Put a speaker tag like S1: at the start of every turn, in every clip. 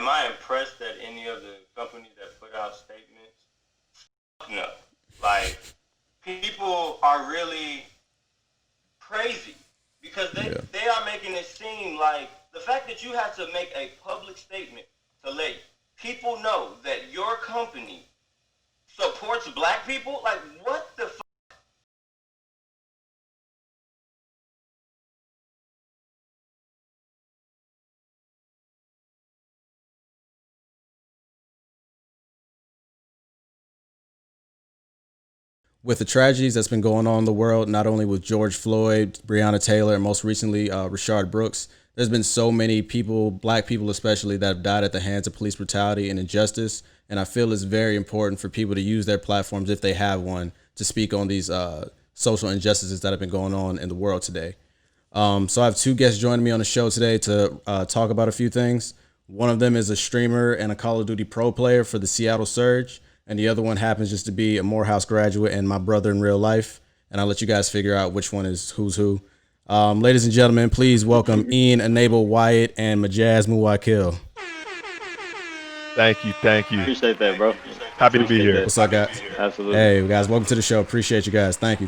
S1: am I impressed that any of the companies that put out statements? No. Like, people are really crazy because they are making it seem like the fact that you have to make a public statement to let people know that your company supports black people. Like, what the fuck?
S2: With the tragedies that's been going on in the world, not only with George Floyd, Breonna Taylor, and most recently Rashard Brooks, there's been so many people, black people especially, that have died at the hands of police brutality and injustice. And I feel it's very important for people to use their platforms, if they have one, to speak on these social injustices that have been going on in the world today. So I have two guests joining me on the show today to talk about a few things. One of them is a streamer and a Call of Duty pro player for the Seattle Surge, and the other one happens just to be a Morehouse graduate and my brother in real life. And I'll let you guys figure out which one is who's who. Ladies and gentlemen, please welcome Ian, Enable, Wyatt, and Majazz Muwwaakkil.
S3: Thank you.
S1: Appreciate that, bro.
S3: Happy to be here.
S2: What's up, guys?
S1: Absolutely.
S2: Hey, guys, welcome to the show. Appreciate you guys. Thank you.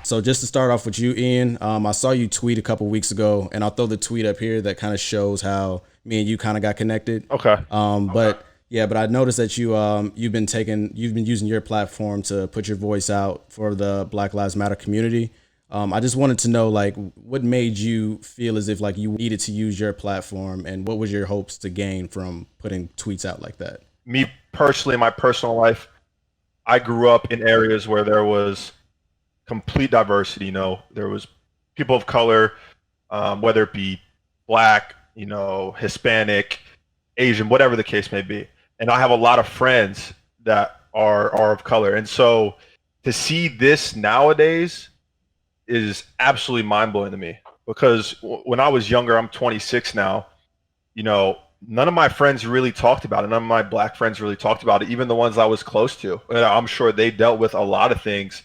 S2: So just to start off with you, Ian, I saw you tweet a couple weeks ago, and I'll throw the tweet up here that kind of shows how me and you kind of got connected.
S3: Okay.
S2: But I noticed that you've been using your platform to put your voice out for the Black Lives Matter community. I just wanted to know, like, what made you feel as if like you needed to use your platform, and what was your hopes to gain from putting tweets out like that?
S3: Me personally, in my personal life, I grew up in areas where there was complete diversity. You know, there was people of color, whether it be black, Hispanic, Asian, whatever the case may be. And I have a lot of friends that are of color. And so to see this nowadays is absolutely mind-blowing to me, because when I was younger, I'm 26 now, none of my friends really talked about it. None of my black friends really talked about it, even the ones I was close to. And I'm sure they dealt with a lot of things,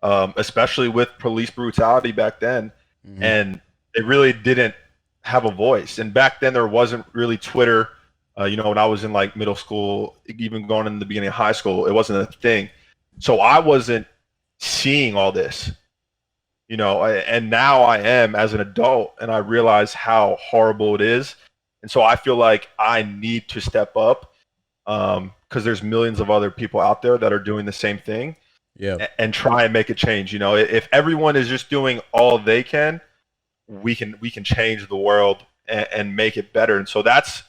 S3: especially with police brutality back then. Mm-hmm. And they really didn't have a voice. And back then there wasn't really Twitter. When I was in like middle school, even going in the beginning of high school, it wasn't a thing. So I wasn't seeing all this, and now I am as an adult, and I realize how horrible it is. And so I feel like I need to step up, because there's millions of other people out there that are doing the same thing, and try and make a change. If everyone is just doing all they can, we can change the world and make it better. And so that's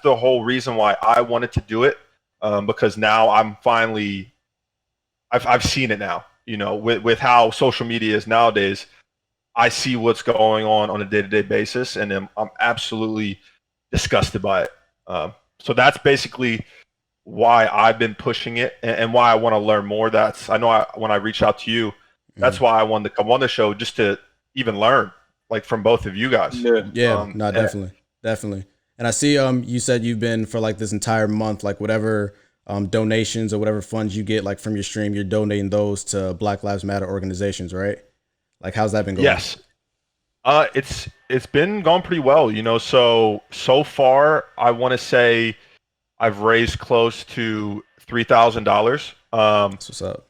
S3: the whole reason why I wanted to do it, because now I'm finally, I've seen it now. With how social media is nowadays, I see what's going on a day-to-day basis, and I'm absolutely disgusted by it. So that's basically why I've been pushing it, and why I want to learn more. When I reached out to you, that's why I wanted to come on the show, just to even learn, like, from both of you guys.
S2: Definitely. And I see you said you've been for like this entire month, like whatever donations or whatever funds you get like from your stream, you're donating those to Black Lives Matter organizations, right? Like, how's that been going?
S3: Yes. It's been going pretty well, so far I want to say I've raised close to $3,000.
S2: What's up?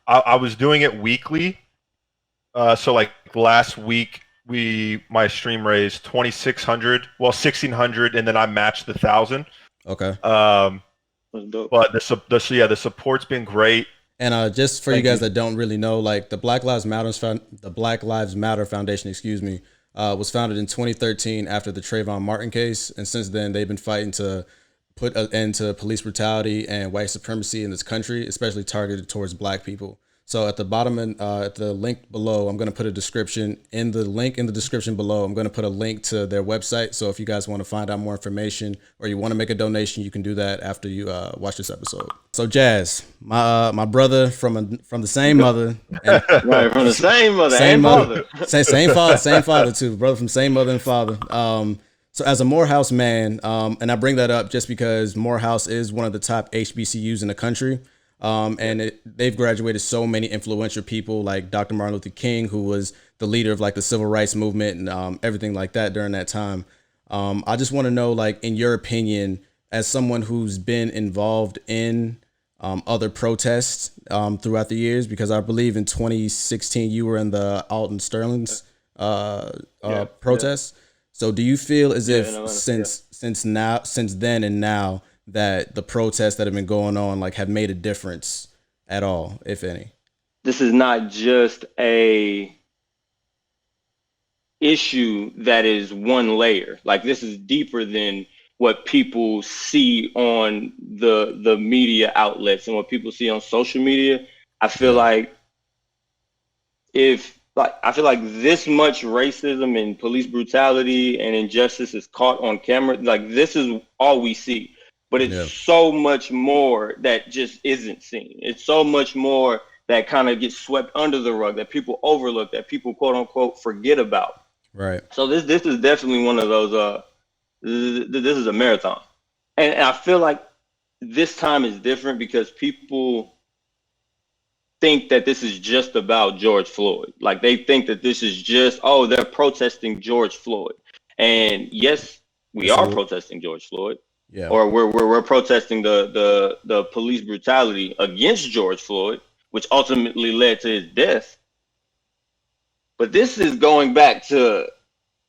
S3: I was doing it weekly. So like last week my stream raised 1,600, and then I matched 1,000.
S2: Okay.
S3: But the support's been great.
S2: And just for you guys that don't really know, like the Black Lives Matter Foundation, was founded in 2013 after the Trayvon Martin case, and since then they've been fighting to put an end to police brutality and white supremacy in this country, especially targeted towards black people. So at the bottom and at the link below, I'm going to put a description. In the link in the description below, I'm going to put a link to their website. So if you guys want to find out more information or you want to make a donation, you can do that after you watch this episode. So Jazz, my brother from the same mother,
S1: right, from the same mother and father,
S2: same father too, brother from same mother and father. So as a Morehouse man, and I bring that up just because Morehouse is one of the top HBCUs in the country. They've graduated so many influential people like Dr. Martin Luther King, who was the leader of like the civil rights movement and everything like that during that time. I just want to know, like, in your opinion, as someone who's been involved in other protests throughout the years, because I believe in 2016 you were in the Alton Sterling's protests. So do you feel as if since then and now that the protests that have been going on like have made a difference at all, if any?
S1: This is not just a issue that is one layer. Like, this is deeper than what people see on the media outlets and what people see on social media. I feel like I feel like this much racism and police brutality and injustice is caught on camera. Like, this is all we see, but it's so much more that just isn't seen. It's so much more that kind of gets swept under the rug, that people overlook, that people quote unquote forget about.
S2: Right.
S1: So this is definitely one of those. This is a marathon, and I feel like this time is different because people think that this is just about George Floyd. Like, they think that this is just, oh, they're protesting George Floyd. And yes, we are protesting George Floyd. Yeah. Or we're protesting the police brutality against George Floyd, which ultimately led to his death. But this is going back to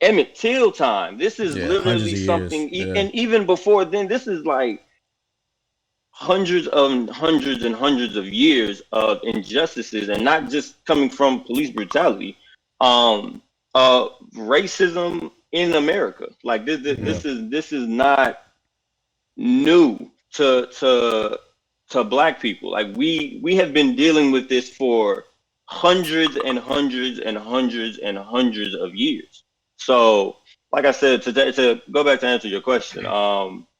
S1: Emmett Till time. This is literally something, and even before then, this is like hundreds and hundreds of years of injustices, and not just coming from police brutality, racism in America. Like, this is not new to Black people. Like, we have been dealing with this for hundreds and hundreds and hundreds and hundreds of years. So, like I said, to go back to answer your question,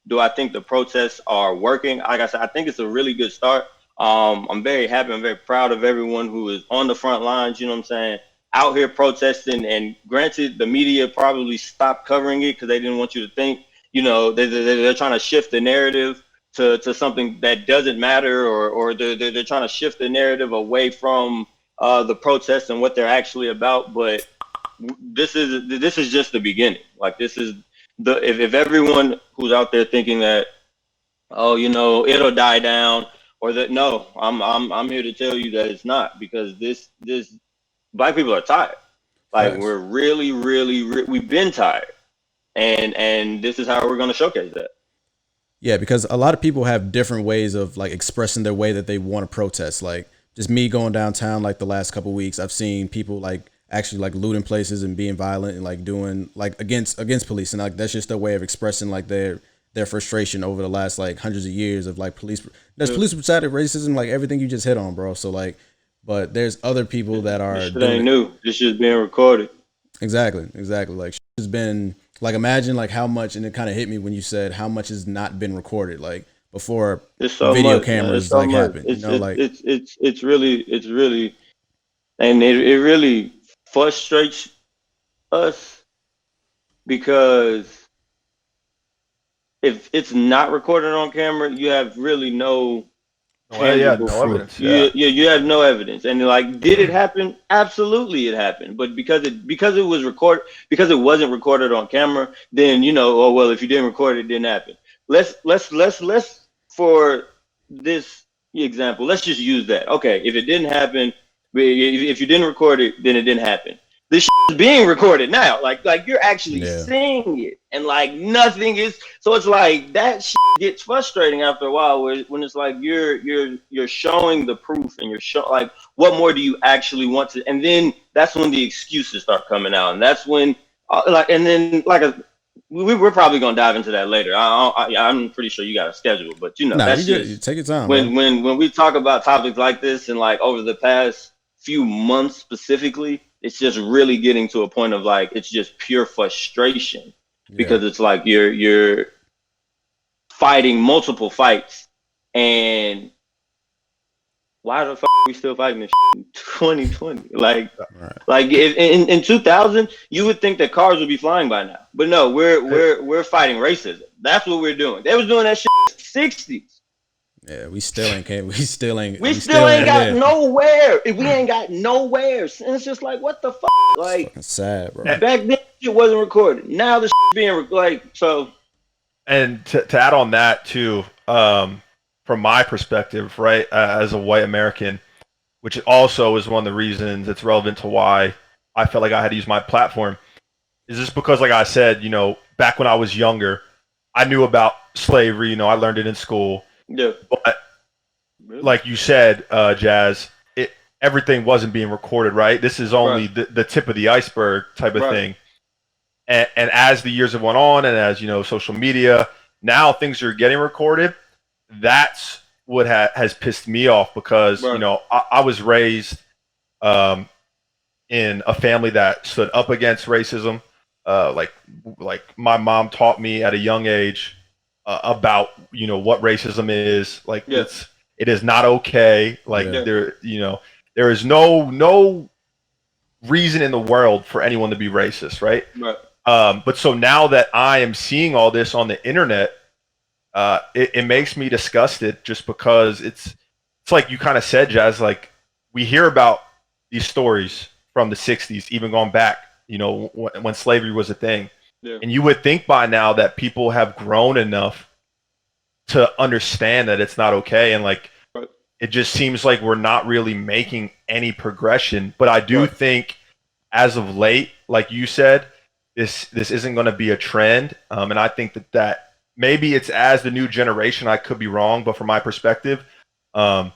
S1: do I think the protests are working? Like I said, I think it's a really good start. I'm very happy. I'm very proud of everyone who is on the front lines, you know what I'm saying, out here protesting. And granted, the media probably stopped covering it because they didn't want you to think, you know, they're trying to shift the narrative to something that doesn't matter, or they're trying to shift the narrative away from the protests and what they're actually about. But this is just the beginning. Like, this is if everyone who's out there thinking that, oh, you know, it'll die down, or that, no, I'm here to tell you that it's not, because this Black people are tired. Like, we're really we've been tired, and this is how we're going to showcase that.
S2: Yeah, because a lot of people have different ways of like expressing their way that they want to protest. Like, just me going downtown, like the last couple of weeks, I've seen people like actually like looting places and being violent and like doing like against police, and like that's just their way of expressing like their frustration over the last like hundreds of years of like police brutality, racism, like everything you just hit on, bro. So like, but there's other people that are
S1: this shit ain't new. This shit's being recorded.
S2: Exactly. Like, it's been like, imagine like how much, and it kind of hit me when you said how much has not been recorded, like before video cameras like happened. You know, like
S1: it's really, and it really frustrates us, because if it's not recorded on camera, you have really no evidence. You have no evidence. And like, did it happen? Absolutely, it happened. But because it was recorded, because it wasn't recorded on camera, then, you know, oh well, if you didn't record it, it didn't happen. Let's for this example, let's just use that. Okay, if it didn't happen, if you didn't record it, then it didn't happen. This shit is being recorded now. Like you're actually seeing it, and like nothing is. So it's like that shit gets frustrating after a while, when it's like you're showing the proof, and you're like, what more do you actually want to? And then that's when the excuses start coming out, and that's when we're probably gonna dive into that later. I'm pretty sure you got a schedule, but you know, that's
S2: you take your time.
S1: When we talk about topics like this, and like over the past few months specifically, it's just really getting to a point of like, it's just pure frustration, because it's like you're fighting multiple fights, and why the fuck are we still fighting this shit in 2020? Like in 2000, you would think that cars would be flying by now, but no, we're fighting racism. That's what we're doing. They was doing that shit in the 60s.
S2: Yeah, we still ain't came.
S4: We still ain't got
S2: there.
S4: nowhere. We ain't got nowhere. And it's just like, what the fuck?
S2: It's
S4: Like,
S2: fucking sad, bro.
S4: back then, shit wasn't recorded. Now the shit being like, so.
S3: And to add on that too, from my perspective, right, as a white American, which also is one of the reasons it's relevant to why I felt like I had to use my platform, is just because, like I said, back when I was younger, I knew about slavery. I learned it in school.
S4: Yeah.
S3: But
S4: Really?
S3: like you said, Jazz, everything wasn't being recorded, right? This is only the tip of the iceberg type of thing. And as the years have went on, and as social media, now things are getting recorded. That's what has pissed me off because I was raised in a family that stood up against racism. Like my mom taught me at a young age about what racism is. Like it is not okay. Like there is no reason in the world for anyone to be racist, right? But so now that I am seeing all this on the internet, it makes me disgusted just because it's like you kind of said, Jazz, like we hear about these stories from the 60s, even going back, when slavery was a thing. Yeah. And you would think by now that people have grown enough to understand that it's not okay. And like, it just seems like we're not really making any progression. But I do think as of late, like you said, this isn't going to be a trend. And I think that maybe it's as the new generation, I could be wrong, but from my perspective, of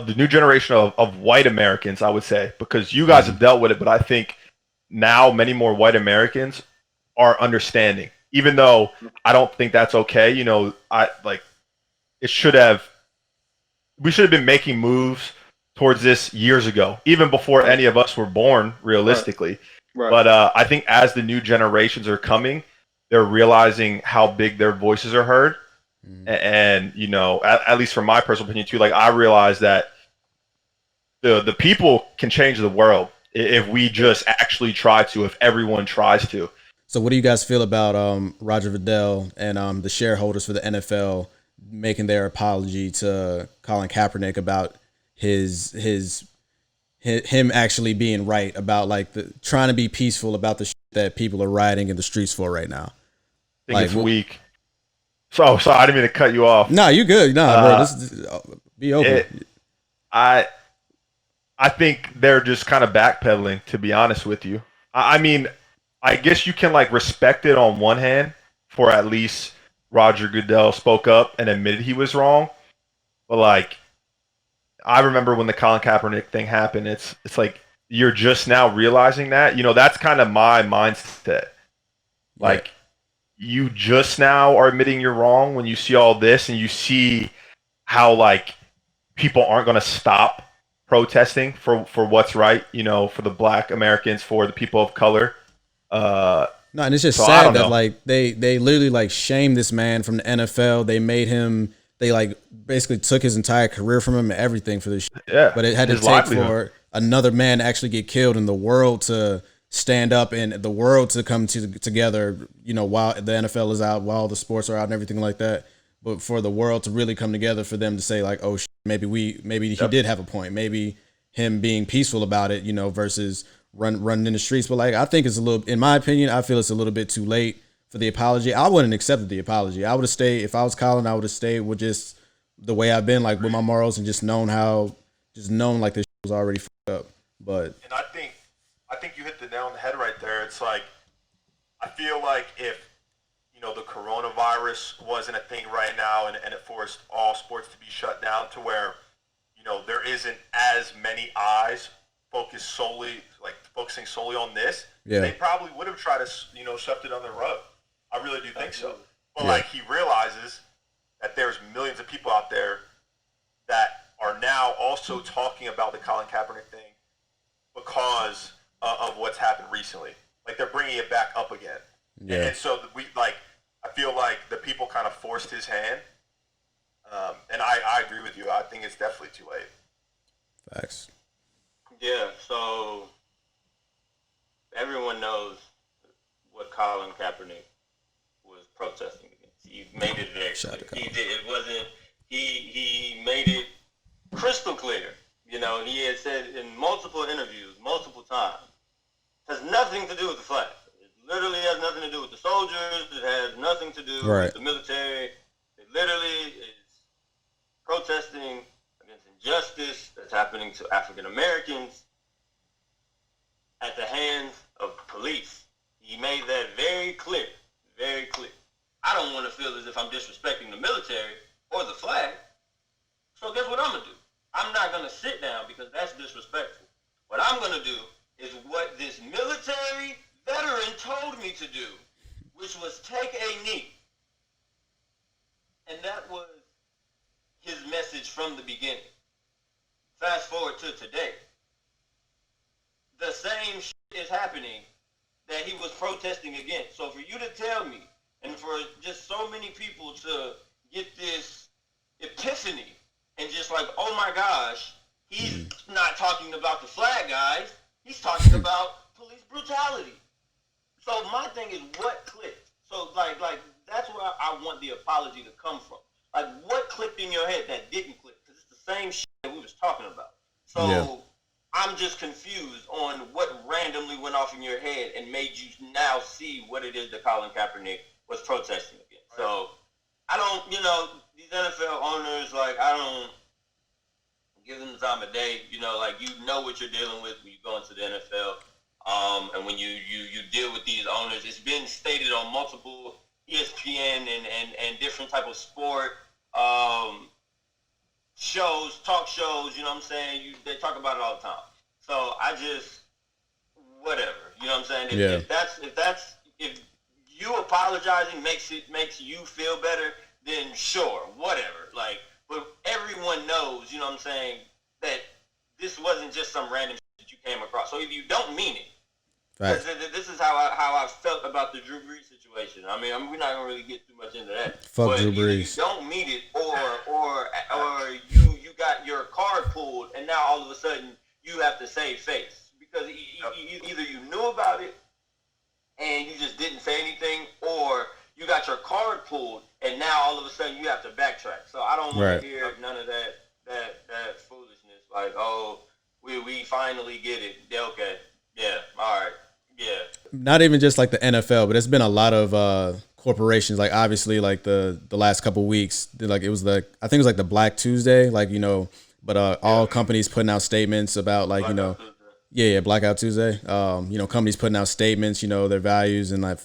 S3: the new generation of white Americans, I would say, because you guys have dealt with it, but I think now many more white Americans are understanding, even though I don't think that's okay. We should have been making moves towards this years ago, even before any of us were born, realistically. But I think as the new generations are coming, they're realizing how big their voices are heard. And at least from my personal opinion too, like I realize that the people can change the world if we just actually try to, if everyone tries to.
S2: So what do you guys feel about Roger Goodell and the shareholders for the NFL making their apology to Colin Kaepernick about him actually being right about like trying to be peaceful about the shit that people are rioting in the streets for right now?
S3: I think it's weak. So I didn't mean to cut you off.
S2: No, you good. Bro, be open.
S3: I think they're just kind of backpedaling, to be honest with you. I mean, I guess you can like respect it on one hand for at least Roger Goodell spoke up and admitted he was wrong. But like, I remember when the Colin Kaepernick thing happened, it's like you're just now realizing that. That's kind of my mindset. Like, you just now are admitting you're wrong when you see all this and you see how like people aren't going to stop protesting for what's right, for the Black Americans, for the people of color.
S2: No, and it's just sad that like they literally like shamed this man from the NFL. They made him. They like basically took his entire career from him and everything for this shit.
S3: Yeah,
S2: but it had to take for another man to actually get killed and the world to stand up and the world to come together, while the NFL is out, while the sports are out and everything like that. But for the world to really come together, for them to say like, oh, maybe he did have a point. Maybe him being peaceful about it, versus running in the streets. But like, I think it's in my opinion, I feel it's a little bit too late for the apology. I wouldn't have accepted the apology. I would have stayed, if I was Colin, I would have stayed with just the way I've been, like with my morals, and just known like this was already fucked up. But
S3: and I think you hit the nail on the head right there. It's like, I feel like if the coronavirus wasn't a thing right now and it forced all sports to be shut down to where there isn't as many eyes focusing solely on this, they probably would have tried to swept it on the rug. I really do think so. But like, he realizes that there's millions of people out there that are now also talking about the Colin Kaepernick thing because of what's happened recently. Like, they're bringing it back up again. And so I feel like the people kind of forced his hand. And I agree with you. I think it's definitely too late.
S2: Facts.
S1: Yeah, so everyone knows what Colin Kaepernick was protesting against. He made it very He did. It wasn't. He made it crystal clear. You know, he had said in multiple interviews, multiple times, has nothing to do with the flag. It literally has nothing to do with the soldiers. It has nothing to do with the military. It literally is protesting against injustice that's happening to African Americans at the hands of police. He made that very clear, very clear. I don't want to feel as if I'm disrespecting the military or the flag. So guess what I'm going to do? I'm not going to sit down because that's disrespectful. What I'm going to do is what this military veteran told me to do, which was take a knee. And that was his message from the beginning. Fast forward to today. The same shit is happening that he was protesting against. So for you to tell me, and for just so many people to get this epiphany and just like, oh my gosh, he's not talking about the flag guys, he's talking about police brutality. So my thing is, what clicked? So like that's where I want the apology to come from. Like, what clicked in your head that didn't click? Because it's the same shit that we was talking about. So I'm just confused on what randomly went off in your head and made you now see what it is that Colin Kaepernick was protesting against. Right. So I don't, these NFL owners, like, I don't give them the time of day. Like, you know what you're dealing with when you go into the NFL. And when you deal with these owners, it's been stated on multiple ESPN and different type of sport shows, talk shows, you know what I'm saying? They talk about it all the time. So I just, whatever, you know what I'm saying? If you apologizing makes you feel better, then sure, whatever. Like, but everyone knows, you know what I'm saying, that this wasn't just some random shit that you came across. So if you don't mean it, this is how I felt about the Drew Brees situation. I mean, we're not gonna really get too much into that.
S2: Fuck Drew Brees.
S1: You don't mean it, or you got your card pulled, and now all of a sudden you have to save face because either you knew about it and you just didn't say anything, or you got your card pulled and now all of a sudden you have to backtrack. So I don't want to hear none of that foolishness. Like, oh, we finally get it. Okay, yeah, all right. Yeah.
S2: Not even just like the NFL, but it's been a lot of corporations. Like, obviously, like the last couple of weeks, like it was I think it was like the Black Tuesday, like, but all companies putting out statements about like, Blackout Tuesday. Companies putting out statements, their values and like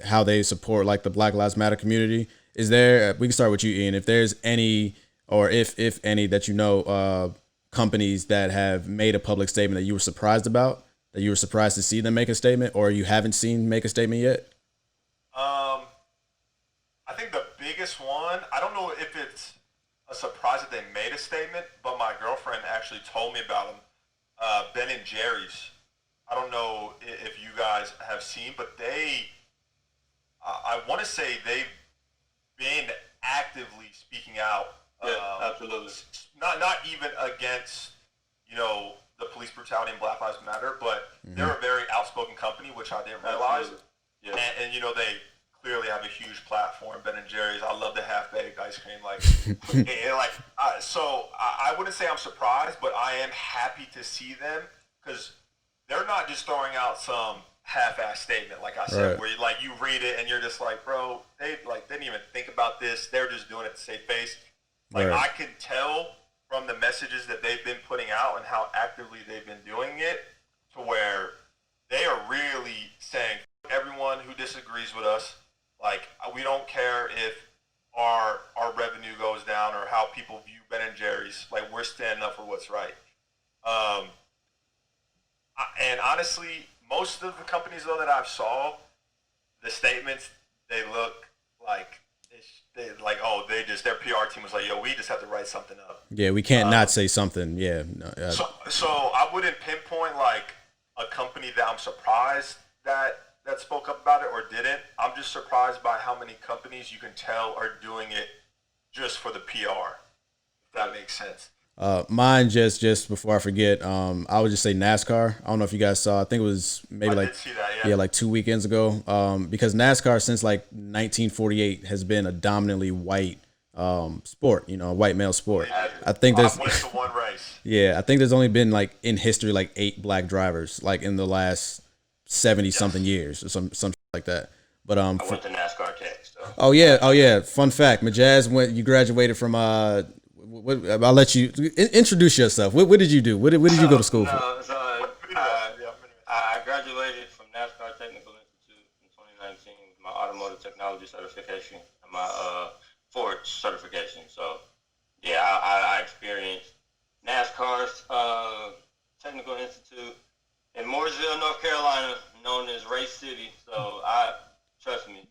S2: how they support like the Black Lives Matter community. Is there? We can start with you, Ian. If there's any, or if any that companies that have made a public statement that you were surprised about. That you were surprised to see them make a statement, or you haven't seen make a statement yet?
S3: I think the biggest one, I don't know if it's a surprise that they made a statement, but my girlfriend actually told me about them. Ben and Jerry's. I don't know if you guys have seen, but I want to say they've been actively speaking out.
S1: Absolutely.
S3: Not even against, the police brutality and Black Lives Matter, but they're a very outspoken company, which I didn't realize. Yeah. And they clearly have a huge platform. Ben and Jerry's. I love the half-baked ice cream. So I wouldn't say I'm surprised, but I am happy to see them because they're not just throwing out some half-ass statement, like I said, where you read it and you're just like, bro, they didn't even think about this. They're just doing it to save face. I can tell from the messages that they've been putting out and how actively they've been doing it to where they are really saying, everyone who disagrees with us, we don't care if our revenue goes down or how people view Ben and Jerry's. We're standing up for what's right. And honestly, most of the companies, though, that I've saw, the statements, they look like their PR team was like, yo, we just have to write something up.
S2: Yeah, we can't not say something. Yeah. No,
S3: So I wouldn't pinpoint a company that I'm surprised that spoke up about it or didn't. I'm just surprised by how many companies you can tell are doing it just for the PR, if that makes sense.
S2: Mine just before I forget, I would just say NASCAR. I don't know if you guys saw. I think it was maybe
S3: I
S2: like
S3: did see that, yeah.
S2: like 2 weekends ago. Because NASCAR since like 1948 has been a dominantly white sport. You know, a white male sport. I think there's
S3: Went to one race.
S2: yeah, I think there's only been like in history like 8 black drivers like in the last 70 something years or some shit like that. But
S1: I went to NASCAR Tech. So.
S2: oh yeah. Fun fact: Majazz you graduated from I'll let you introduce yourself. What did you do? What did you go to school for?
S1: No, so, I graduated from NASCAR Technical Institute in 2019 with my automotive technology certification and my Ford certification. So, yeah, I experienced NASCAR's Technical Institute in Mooresville, North Carolina, known as Race City. So, trust me,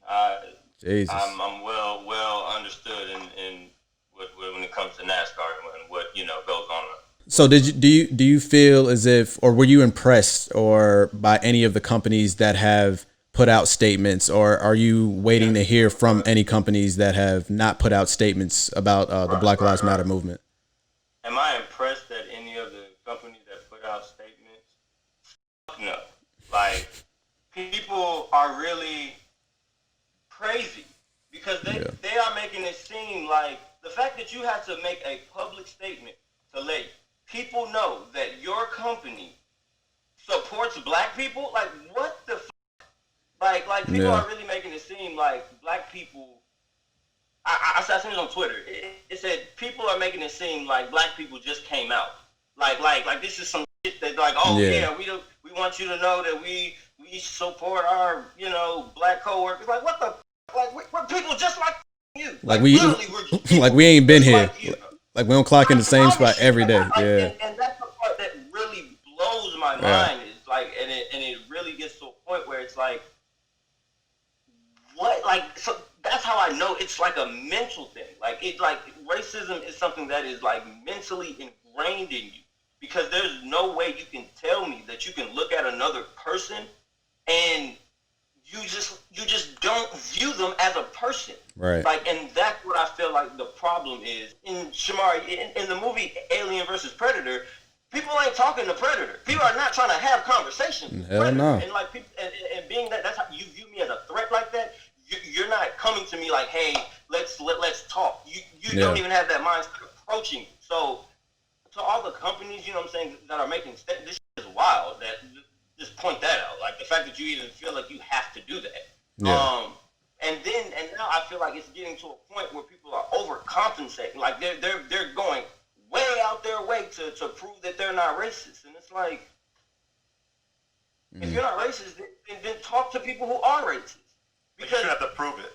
S2: Jesus.
S1: I'm well understood in when it comes to NASCAR and what goes on.
S2: So do you feel as if, or were you impressed or by any of the companies that have put out statements, or are you waiting to hear from any companies that have not put out statements about the Black Lives Matter movement?
S1: Am I impressed that any of the companies that put out statements? No. Like, people are really crazy because they are making it seem like the fact that you have to make a public statement to let people know that your company supports black people, like what the like people are really making it seem like black people. I seen it on Twitter. It said people are making it seem like black people just came out. Like this is some shit that like we want you to know that we support our black coworkers. Like what the we're people just like you.
S2: Like we ain't been here. Like we don't clock in the same spot every day. Yeah.
S1: And that's the part that really blows my mind. Is like, and it really gets to a point where it's like, what? Like, so that's how I know it's like a mental thing. Like racism is something that is like mentally ingrained in you, because there's no way you can tell me that you can look at another person and you just don't view them as a person.
S2: Right.
S1: Like, and that's what I feel like the problem is. In Shomari, in the movie Alien versus Predator, people ain't talking to Predator. People are not trying to have conversations with Predator.
S2: No.
S1: And like people, and being that's how you view me as a threat like that, you're not coming to me like, hey, let's talk. You don't even have that mindset approaching you. So to all the companies, you know what I'm saying, that are making this is wild. That just point that out. Like the fact that you even feel like you have to do that.
S2: Yeah.
S1: And now I feel like it's getting to a point where people are overcompensating. Like they're going way out their way to prove that they're not racist. And it's like, if you're not racist, then talk to people who are racist.
S3: Because you shouldn't have to prove it.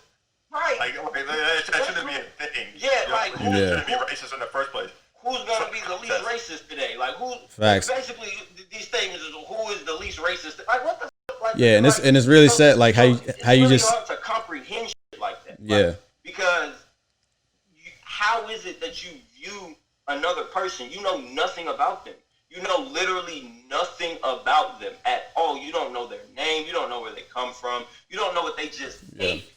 S1: Right.
S3: That shouldn't be a thing.
S1: Yeah, like
S3: who shouldn't be racist in the first place?
S1: Who's gonna be the least racist today? Like who?
S2: Facts.
S1: Basically, these statements is who is the least racist. Like what the? Like,
S2: yeah, and it's really sad. Like how you
S1: really
S2: just
S1: hard to comprehend shit like that.
S2: Yeah.
S1: Like, because how is it that you view another person? You know nothing about them. You know literally nothing about them at all. You don't know their name. You don't know where they come from. You don't know what they just ate.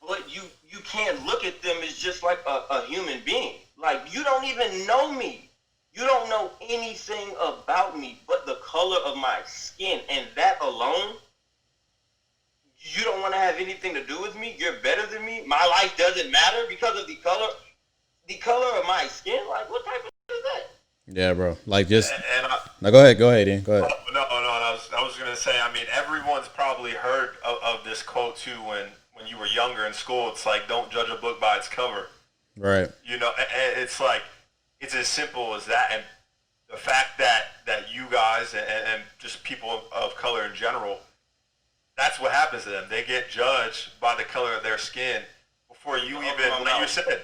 S1: But you can't look at them as just like a human being. Like, you don't even know me. You don't know anything about me but the color of my skin. And that alone, you don't want to have anything to do with me. You're better than me. My life doesn't matter because of the color of my skin. Like, what type of shit is that?
S2: Yeah, bro. Like just now go ahead, Ian. Go ahead.
S3: No. I was gonna say. I mean, everyone's probably heard of this quote too. When you were younger in school, it's like, don't judge a book by its cover.
S2: Right.
S3: You know, it's like, it's as simple as that. And the fact that you guys and just people of color in general, that's what happens to them. They get judged by the color of their skin before you even, like you said,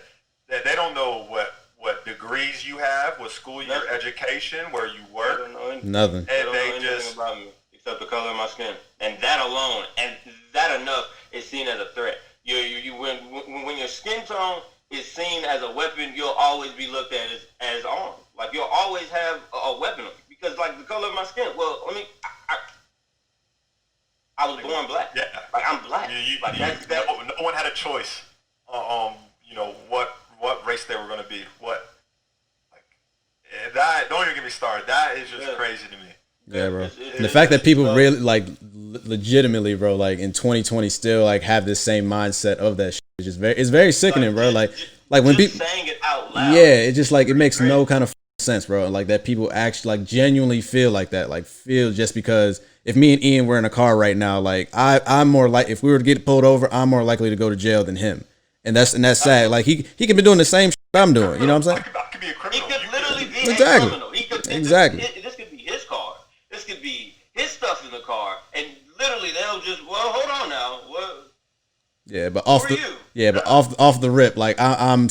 S3: that they don't know what degrees you have, what school, your education, where you work.
S2: Nothing.
S1: They don't know anything about me except the color of my skin. And that alone, and that enough, is seen as a threat. When your skin tone is seen as a weapon, you'll always be looked at as armed. Like, you'll always have a weapon on you. Because, like, the color of my skin, well, I mean, I was born black.
S3: Yeah.
S1: Like, I'm black.
S3: No one had a choice, you know, what race they were going to be. that don't even get me started. That is just crazy to me.
S2: Yeah, bro. And the fact that people really like legitimately, bro, like in 2020 still like have this same mindset of that shit is just it's very sickening, bro. Like when people
S1: saying it out loud.
S2: Yeah, it just like it makes no kind of sense, bro. Like that people actually like genuinely feel like that, like feel just because if me and Ian were in a car right now, like I'm more like if we were to get pulled over, I'm more likely to go to jail than him, and that's sad. Like he could be doing the same shit I'm doing. You know what I'm saying?
S3: I could be a criminal.
S1: He could literally be
S2: Exactly.
S1: a criminal. He could,
S2: Exactly.
S1: This could be his car. This could be his stuff in the car, and literally they'll just hold on now. What?
S2: Yeah, but off the rip, like I'm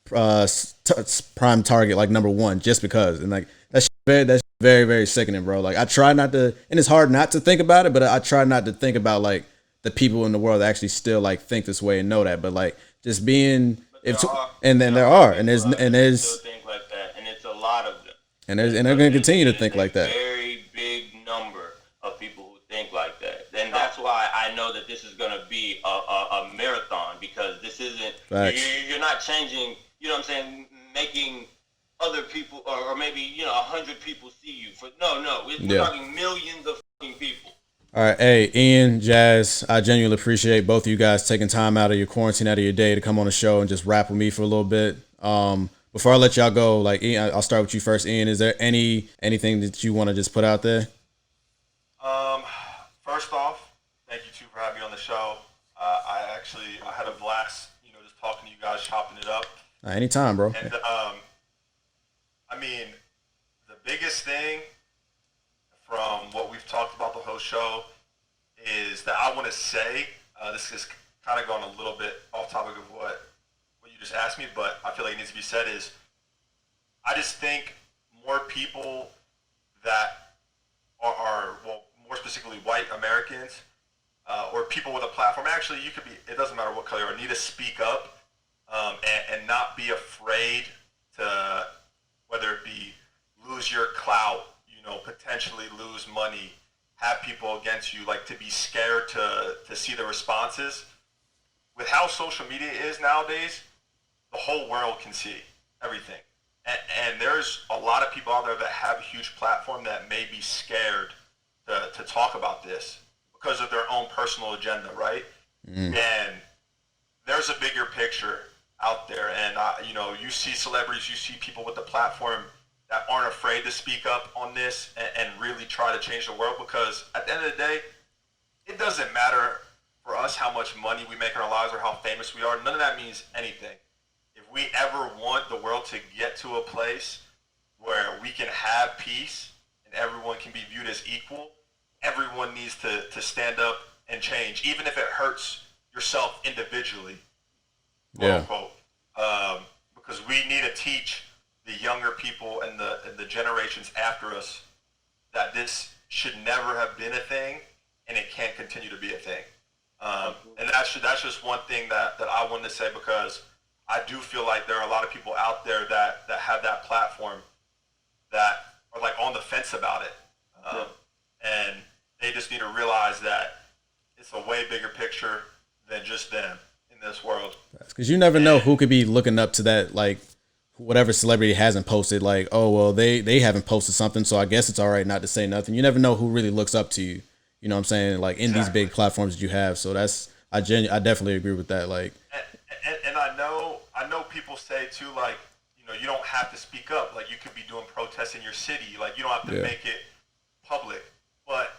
S2: prime target, like number one, just because, and like that's very very sickening, bro. Like I try not to, and it's hard not to think about it, but I try not to think about like the people in the world that actually still like think this way and know that, but like just being there's
S1: still think like that, and it's a lot of them.
S2: And they're going to continue to think like that.
S1: Very big number of people who think like that. And that's why I know that this is going to be a marathon, because this isn't, you're not changing, you know what I'm saying, making other people, or maybe, 100 people see you. We're talking millions of fucking people.
S2: All right, hey, Ian, Jazz, I genuinely appreciate both of you guys taking time out of your quarantine, out of your day to come on the show and just rap with me for a little bit. Before I let y'all go, like Ian, I'll start with you first. Ian, is there anything that you want to just put out there?
S3: First off, thank you two for having me on the show. I had a blast, just talking to you guys, chopping it up.
S2: Anytime, bro.
S3: And I mean, the biggest thing from what we've talked about the whole show is that I want to say, this is kind of going a little bit off topic of what you just asked me, but I feel like it needs to be said, is I just think more people that are more specifically white Americans, or people with a platform, actually you could be, it doesn't matter what color you are, need to speak up, and not be afraid to, whether it be lose your clout, potentially lose money, have people against you, like to be scared to see the responses. With how social media is nowadays, the whole world can see everything. And there's a lot of people out there that have a huge platform that may be scared to talk about this because of their own personal agenda, right? And there's a bigger picture out there. And, you see celebrities, you see people with the platform that aren't afraid to speak up on this and really try to change the world, because at the end of the day, it doesn't matter for us how much money we make in our lives or how famous we are. None of that means anything. If we ever want the world to get to a place where we can have peace and everyone can be viewed as equal, everyone needs to stand up and change, even if it hurts yourself individually, quote unquote. Because we need to teach the younger people and the generations after us that this should never have been a thing, and it can't continue to be a thing. And that's just one thing that I wanted to say, because I do feel like there are a lot of people out there that have that platform that are like on the fence about it. And they just need to realize that it's a way bigger picture than just them in this world.
S2: Because you never know who could be looking up to that, like whatever celebrity hasn't posted, like, oh, well, they haven't posted something, so I guess it's all right not to say nothing. You never know who really looks up to you. You know what I'm saying? Like in these big platforms that you have. So I definitely agree with that. Like,
S3: and I know people say too, like, you don't have to speak up. Like, you could be doing protests in your city. Like, you don't have to make it public. But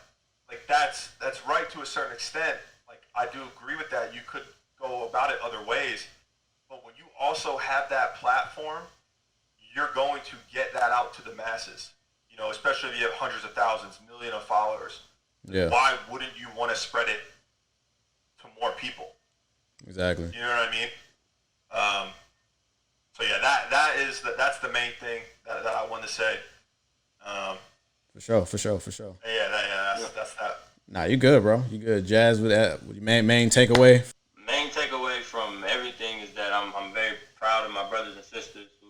S3: like that's right to a certain extent. Like, I do agree with that. You could go about it other ways. But when you also have that platform, you're going to get that out to the masses. Especially if you have hundreds of thousands, millions of followers.
S2: Yeah.
S3: Why wouldn't you want to spread it to more people?
S2: Exactly.
S3: You know what I mean? So yeah, that's the main thing that I wanted to say.
S2: For sure.
S3: Yeah, that's that.
S2: Nah, you good, bro. You good. Jazz, with that, with your main takeaway?
S1: Main takeaway from everything is that I'm very proud of my brothers and sisters who,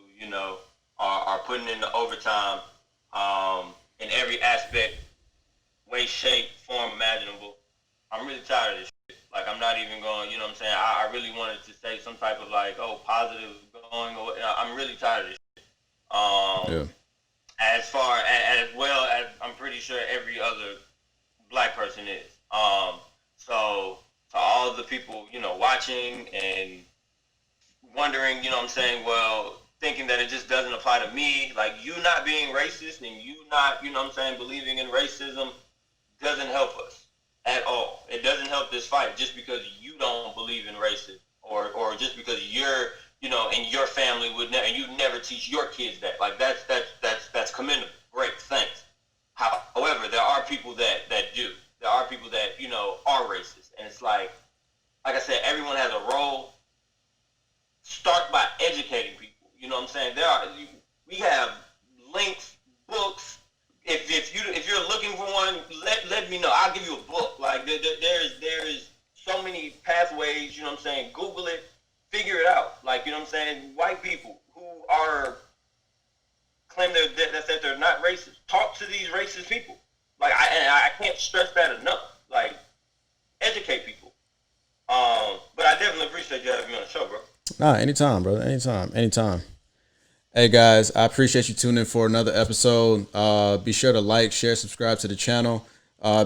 S1: are putting in the overtime, in every aspect, way, shape, form imaginable. I'm really tired of this shit. Like, I'm not even going, you know what I'm saying? I really wanted to say some type of, like, positive going. I'm really tired of this shit.
S2: Yeah.
S1: As far as well as I'm pretty sure every other black person is. So to all the people, watching and wondering, what I'm saying, well, thinking that it just doesn't apply to me, like you not being racist and you not, what I'm saying, believing in racism doesn't help us at all. It doesn't help this fight just because you don't believe in racism or just because you're, and your family would never, and you never teach your kids that. Like that's commendable. Great, thanks. However, there are people that do. There are people that, are racist. And it's like I said, everyone has a role. Start by educating people. You know what I'm saying? We have links, books. If you're looking for one, let me know. I'll give you a book. Like there is so many pathways. You know what I'm saying? Google it, figure it out. Like, you know what I'm saying? White people who are claim that they're not racist. Talk to these racist people. Like I can't stress that enough. Like educate people. But I definitely appreciate you having me on the show, bro.
S2: Nah, anytime, brother. Anytime. Hey guys, I appreciate you tuning in for another episode. Be sure to like, share, subscribe to the channel.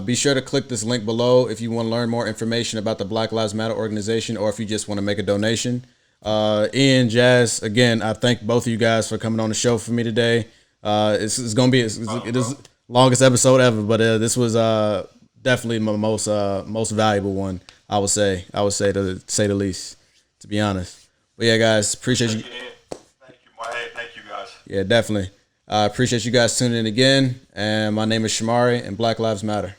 S2: Be sure to click this link below if you want to learn more information about the Black Lives Matter organization or if you just want to make a donation. Ian, Jazz, again, I thank both of you guys for coming on the show for me today. It's going to be it is longest episode ever, but this was definitely my most valuable one. I would say to say the least, to be honest. But yeah, guys, appreciate you.
S3: Thank you, guys.
S2: Yeah, definitely. I appreciate you guys tuning in again. And my name is Shomari, and Black Lives Matter.